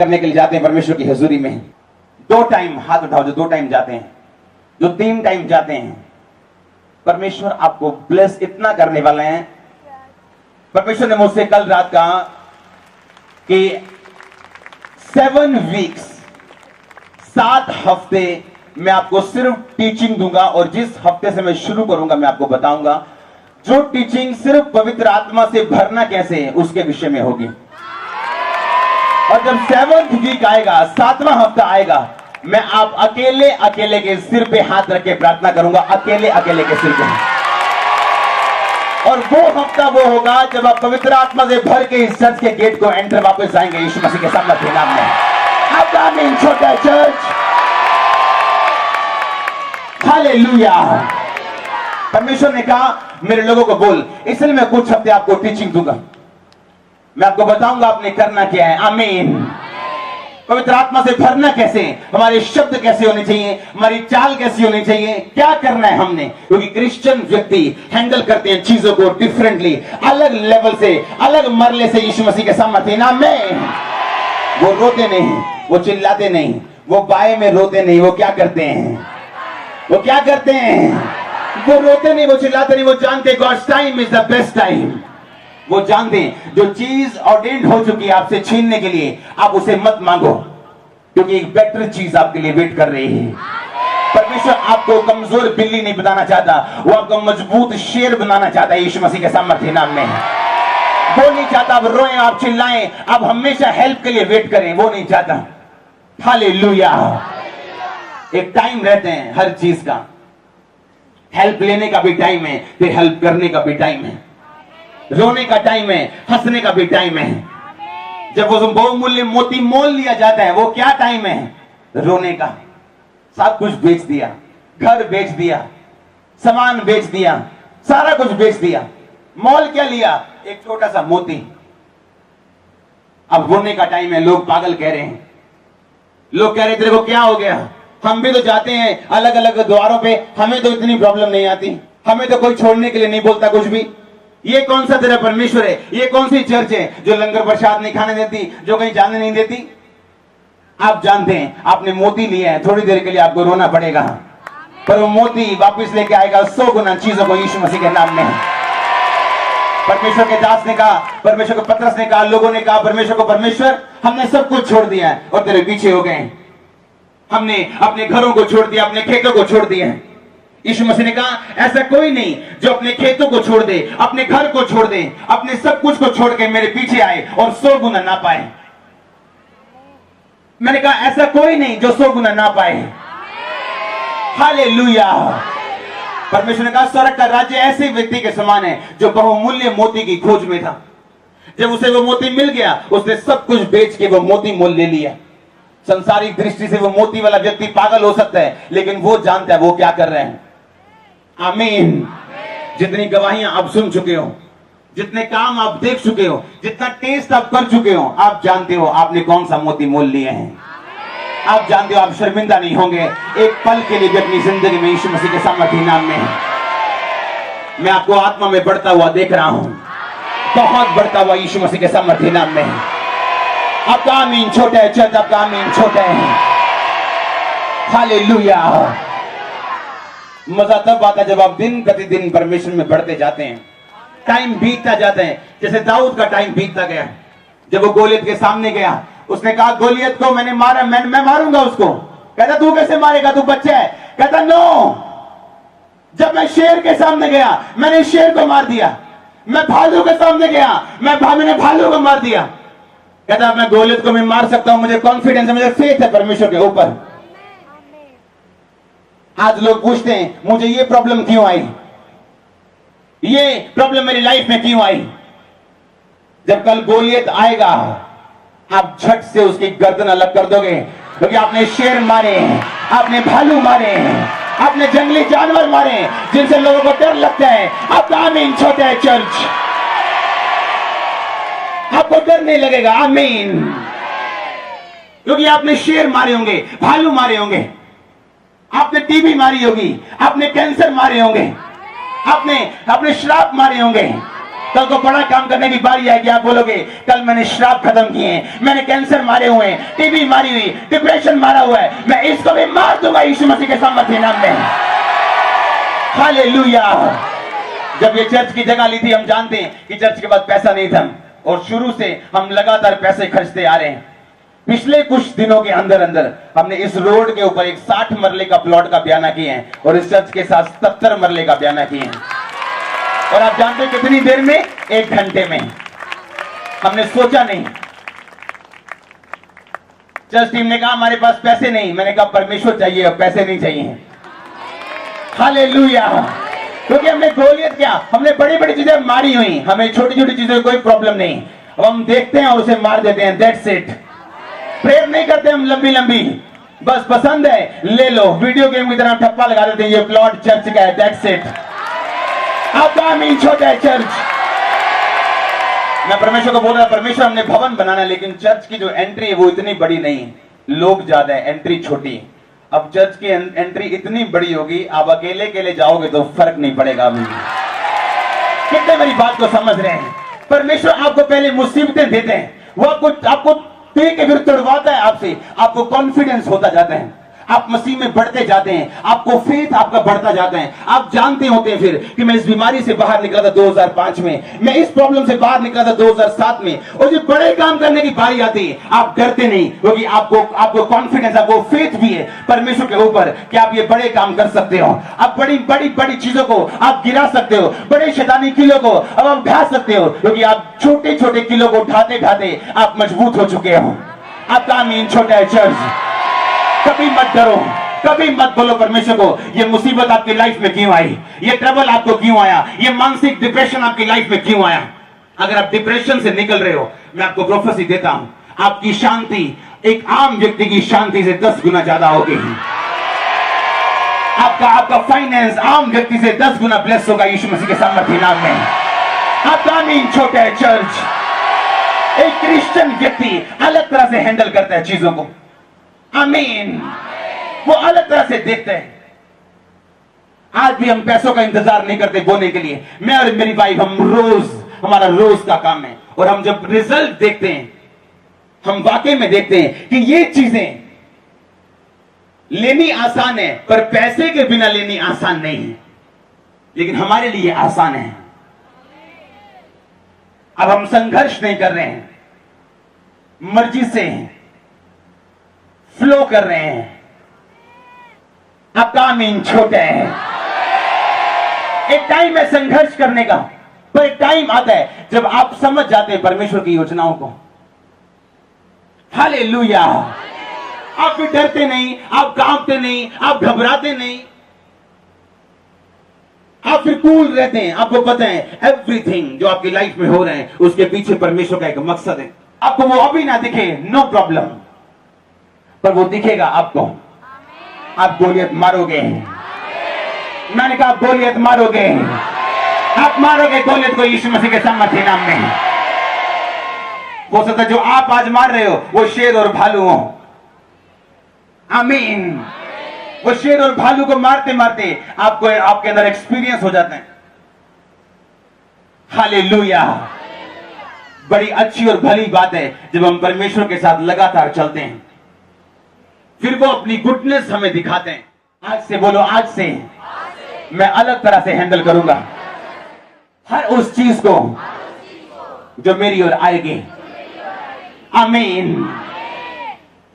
करने के लिए जाते हैं परमेश्वर की हजूरी में, 2 टाइम हाथ उठाओ जो 2 टाइम जाते हैं, जो 3 टाइम जाते हैं, परमेश्वर आपको ब्लेस इतना करने वाले हैं। परमेश्वर ने मुझसे कल रात कहा कि 7 वीक्स 7 हफ्ते मैं आपको सिर्फ टीचिंग दूंगा, और जिस हफ्ते से मैं शुरू करूंगा मैं आपको बताऊंगा जो टीचिंग सिर्फ पवित्र आत्मा से भरना कैसे है उसके विषय में होगी। और जब 7th वीक आएगा, 7वां हफ्ता आएगा, मैं आप अकेले अकेले के सिर पे हाथ रख के प्रार्थना करूंगा, अकेले अकेले के सिर पे। और वो हफ्ता वो होगा जब आप पवित्र आत्मा से भर के इस चर्च के गेट को एंटर वापस आएंगे यीशु मसीह के सामर्थ्य नाम में। आप आमीन छोटा चर्च, हालेलुया। परमेश्वर ने कहा मेरे लोगों को बोल, इसलिए मैं कुछ हफ्ते आपको टीचिंग दूंगा, मैं आपको बताऊंगा आपने करना क्या है। आमीन। पवित्र आत्मा से भरना कैसे, हमारे शब्द कैसे होने चाहिए, हमारी चाल कैसी होनी चाहिए, क्या करना है हमने, क्योंकि क्रिश्चियन व्यक्ति हैंडल करते हैं चीजों को डिफरेंटली, अलग लेवल से, अलग मरले से यीशु मसीह के सामर्थ्य नाम में। वो रोते नहीं, वो चिल्लाते नहीं, वो बाएं में रोते नहीं, वो क्या करते हैं, वो क्या करते हैं, वो रोते नहीं, वो चिल्लाते नहीं, वो जानते God's time is the best time. वो जानते हैं जो चीज ऑर्डेंड हो चुकी है आपसे छीनने के लिए, आप उसे मत मांगो, क्योंकि एक बेटर चीज आपके लिए वेट कर रही है। परमेश्वर आपको कमजोर बिल्ली नहीं बनाना चाहता, वो आपको मजबूत शेर बनाना चाहता है यीशु मसीह के सामर्थ्य नाम में। वो नहीं चाहता आप रोएं, आप चिल्लाएं, आप हमेशा हेल्प के लिए वेट करें, वो नहीं चाहता। हालेलुया। एक टाइम रहते हैं हर चीज का, हेल्प लेने का भी टाइम है, फिर हेल्प करने का भी टाइम है, रोने का टाइम है, हंसने का भी टाइम है। जब वो बहुमूल्य मोती मोल लिया जाता है, वो क्या टाइम है, रोने का। सब कुछ बेच दिया, घर बेच दिया, सामान बेच दिया, सारा कुछ बेच दिया, मोल क्या लिया, एक छोटा सा मोती। अब रोने का टाइम है, लोग पागल कह रहे हैं, लोग कह रहे तेरे को क्या हो गया, हम भी तो जाते हैं अलग अलग द्वारों पे, हमें तो इतनी प्रॉब्लम नहीं आती, हमें तो कोई छोड़ने के लिए नहीं बोलता कुछ भी। ये कौन सा तेरा परमेश्वर है, ये कौन सी चर्च है जो लंगर प्रसाद नहीं खाने देती, जो कहीं जाने नहीं देती। आप जानते हैं आपने मोती लिया है, थोड़ी देर के लिए आपको रोना पड़ेगा, पर वो मोती वापस लेके आएगा 100 गुना चीजों को यीशु मसीह के नाम में। परमेश्वर के दास ने कहा, परमेश्वर को पतरस ने कहा, लोगों ने कहा परमेश्वर को, परमेश्वर हमने सब कुछ छोड़ दिया है और तेरे पीछे हो गए, हमने अपने घरों को छोड़ दिया, अपने खेतों को छोड़ दिया। यीशु मसीह ने कहा ऐसा कोई नहीं जो अपने खेतों को छोड़ दे, अपने घर को छोड़ दे, अपने सब कुछ को छोड़ के मेरे पीछे आए और 100 गुना ना पाए। मैंने कहा ऐसा कोई नहीं जो 100 गुना ना पाए। हालेलुया। परमेश्वर ने कहा स्वर्ग का राज्य ऐसे व्यक्ति के समान है जो बहुमूल्य मोती की खोज में था। जब उसे वो मोती मिल गया, उसने सब कुछ बेच के वो मोती मोल ले लिया। संसारिक दृष्टि से वो मोती वाला व्यक्ति पागल हो सकता है, लेकिन वो जानता है वो क्या कर रहे हैं। आमीन। जितनी गवाहियां आप सुन चुके हो, जितने काम आप देख चुके हो, जितना टेस्ट आप कर चुके हो, आप जानते हो आपने कौन सा मोती मोल लिए हैं। आप जानते हो आप शर्मिंदा नहीं होंगे एक पल के लिए भी अपनी जिंदगी में यीशु मसीह के सामर्थ्य नाम में। मैं आपको आत्मा में बढ़ता हुआ देख रहा हूं, बहुत बढ़ता हुआ यीशु मसीह के सामर्थ्य नाम में। आपका आमीन छोटा है चर्च, आपका आमीन छोटा है। हालेलुया। मजा तब आता जब आप दिन प्रतिदिन परमेश्वर में बढ़ते जाते हैं, टाइम बीतता जाता है। जैसे दाऊद का टाइम बीतता गया, जब वो गोलियत के सामने गया, उसने कहा गोलियत को मैंने मारा, मैं मारूंगा उसको। कहता तू कैसे मारेगा, तू बच्चा है। कहता नो, जब मैं शेर के सामने गया मैंने शेर को मार दिया, मैं भालू के सामने गया मैंने भालू को मार दिया। कहता मैं गोलियत को मैं मार सकता हूं, मुझे कॉन्फिडेंस है, मुझे फेथ है परमेश्वर के ऊपर। आज लोग पूछते हैं मुझे ये प्रॉब्लम क्यों आई, ये प्रॉब्लम मेरी लाइफ में क्यों आई। जब कल गोलियत आएगा आप झट से उसकी गर्दन अलग कर दोगे, क्योंकि आपने शेर मारे हैं, आपने भालू मारे हैं, आपने जंगली जानवर मारे हैं जिनसे लोगों को डर लगता है। आपका आमीन छोटा है चर्च, आपको डर नहीं लगेगा। आमीन। क्योंकि आपने शेर मारे होंगे, भालू मारे होंगे, आपने टीबी मारी होगी, आपने कैंसर मारे होंगे, आपने श्राप मारे होंगे, कल को बड़ा काम करने की बारी आएगी, आप बोलोगे कल मैंने श्राप खत्म किए हैं, मैंने कैंसर मारे हुए हैं, टीबी मारी हुई, डिप्रेशन मारा हुआ है, मैं इसको भी मार दूंगा यीशु मसीह के सामर्थ्य नाम में। हालेलुया। जब ये चर्च की जगह ली थी, हम जानते हैं कि चर्च के बाद पैसा नहीं था और शुरू से हम लगातार पैसे खर्चते आ रहे हैं। पिछले कुछ दिनों के अंदर अंदर हमने इस रोड के ऊपर एक 60 मरले का प्लॉट का बयाना किए हैं और इस चर्च के साथ 70 मरले का बयाना किए हैं। और आप जानते हैं कितनी देर में? 1 घंटे में। हमने सोचा नहीं। चर्च टीम ने कहा हमारे पास पैसे नहीं, मैंने कहा परमेश्वर चाहिए, अब पैसे नहीं चाहिए। हालेलुया। क्योंकि हमने गोलियत क्या, हमने बड़ी बड़ी चीजें मारी हुई, हमें छोटी छोटी चीजें कोई प्रॉब्लम नहीं। अब हम देखते हैं और उसे मार देते हैं, दैट्स इट। प्रेयर नहीं करते हम लंबी लंबी, बस पसंद है ले लो, वीडियो गेम की तरह ठप्पा लगा देते हैं, ये प्लॉट चर्च का है, दैट्स इट। आपका आमीन छोटा है चर्च। मैं परमेश्वर को बोल रहा, परमेश्वर हमने भवन बनाना है, लेकिन चर्च की जो एंट्री है वो इतनी बड़ी नहीं है, लोग ज्यादा है, एंट्री छोटी है। अब चर्च की एंट्री इतनी बड़ी होगी, आप अकेले अकेले जाओगे तो फर्क नहीं पड़ेगा। कितने मेरी बात को समझ रहे हैं? परमेश्वर आपको पहले मुसीबतें देते हैं, वो आपको के विरुद्ध तोड़वाता है आपसे, आपको कॉन्फिडेंस होता जाता है, आप मसीह में बढ़ते जाते हैं, आपको फेथ आपका बढ़ता जाता है। आप जानते होते हैं फिर कि मैं इस बीमारी से बाहर निकला था 2005 में, मैं इस प्रॉब्लम से बाहर निकला था 2007 में, और जब बड़े काम करने की बारी आती है आप डरते नहीं, क्योंकि आपको कॉन्फिडेंस, आपको फेथ भी है परमेश्वर के ऊपर कि आप ये बड़े काम कर सकते हो। आप बड़ी बड़ी बड़ी चीजों को आप गिरा सकते हो, बड़े शैतानी किलों को अब आप उठा सकते हो, क्योंकि आप छोटे छोटे किलों को उठाते उठाते आप मजबूत हो चुके हो। आपका आमीन छोटा है चर्च। कभी मत डरो, कभी मत बोलो परमेश्वर को ये मुसीबत आपकी लाइफ में क्यों आई, ये ट्रबल आपको क्यों आया, ये मानसिक डिप्रेशन आपकी लाइफ में क्यों आया। अगर आप डिप्रेशन से निकल रहे हो, मैं आपको प्रोफेसी देता हूं, आपकी शांति एक आम व्यक्ति की शांति से 10 गुना ज्यादा होगी। आपका फाइनेंस आम व्यक्ति से 10 गुना ब्लेस होगा यीशु मसीह के सामर्थ्य नाम में। आपका आमीन छोटे है चर्च। एक क्रिश्चियन व्यक्ति अलग तरह से हैंडल करता है चीजों को, आमीन। वो अलग तरह से देखते हैं। आज भी हम पैसों का इंतजार नहीं करते बोने के लिए। मैं और मेरी वाइफ, हमारा रोज का काम है, और हम जब रिजल्ट देखते हैं, हम वाकई में देखते हैं कि ये चीजें लेनी आसान है, पर पैसे के बिना लेनी आसान नहीं है, लेकिन हमारे लिए आसान है। अब हम संघर्ष नहीं कर रहे हैं, मर्जी से फ्लो कर रहे हैं। आपका आमीन छोटे है। एक टाइम है संघर्ष करने का, पर एक टाइम आता है जब आप समझ जाते हैं परमेश्वर की योजनाओं को। हालेलुया। आप भी डरते नहीं, आप कांपते नहीं, आप घबराते नहीं, आप फिर कूल रहते हैं। आपको पता है एवरीथिंग जो आपकी लाइफ में हो रहे हैं उसके पीछे परमेश्वर का एक मकसद है। आपको वो अभी ना दिखे, नो प्रॉब्लम, पर वो दिखेगा आपको। आप गोलियत मारोगे। मैंने कहा आप गोलियत मारोगे, आप मारोगे गोलियत को यीशु मसीह के सामर्थ्य नाम में। हो सकता है जो आप आज मार रहे हो वो शेर और भालू हो, आमीन। वो शेर और भालू को मारते मारते आपको आपके अंदर एक्सपीरियंस हो जाते हैं। हालेलुया। बड़ी अच्छी और भली बात है जब हम परमेश्वर के साथ लगातार चलते हैं, फिर वो अपनी गुडनेस हमें दिखाते हैं। आज से बोलो, आज से मैं अलग तरह से हैंडल करूंगा हर उस चीज को जो मेरी ओर आएगी, आमीन।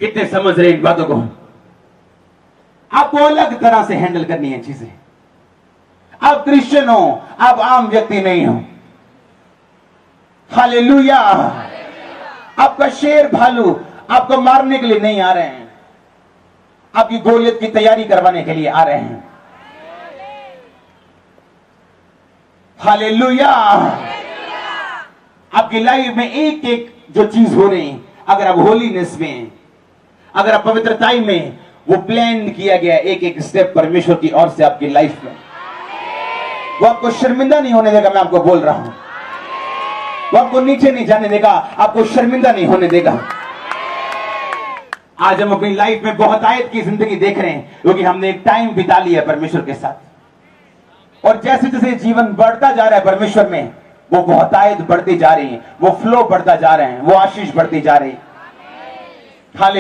कितने समझ रहे इन बातों को? आपको अलग तरह से हैंडल करनी है चीजें। आप क्रिश्चियन हो, आप आम व्यक्ति नहीं हो। हालेलुया। आपका शेर भालू आपको मारने के लिए नहीं आ रहे हैं, आपकी गोलियत की तैयारी करवाने के लिए आ रहे हैं। हालेलुया। आपकी लाइफ में एक एक जो चीज हो रही है, अगर आप होलीनेस में, अगर आप पवित्रताई में, वो प्लान किया गया एक एक स्टेप परमेश्वर की ओर से आपकी लाइफ में, वो आपको शर्मिंदा नहीं होने देगा। मैं आपको बोल रहा हूं, वो आपको नीचे नहीं जाने देगा, आपको शर्मिंदा नहीं होने देगा। आज हम अपनी लाइफ में बहुत आयत की जिंदगी देख रहे हैं, क्योंकि हमने एक टाइम बिता लिया परमेश्वर के साथ, और जैसे जैसे जीवन बढ़ता जा रहा है परमेश्वर में, वो बहुतायत बढ़ती जा रही है, वो फ्लो बढ़ता जा रहे हैं, वो आशीष बढ़ती जा रही है। हाले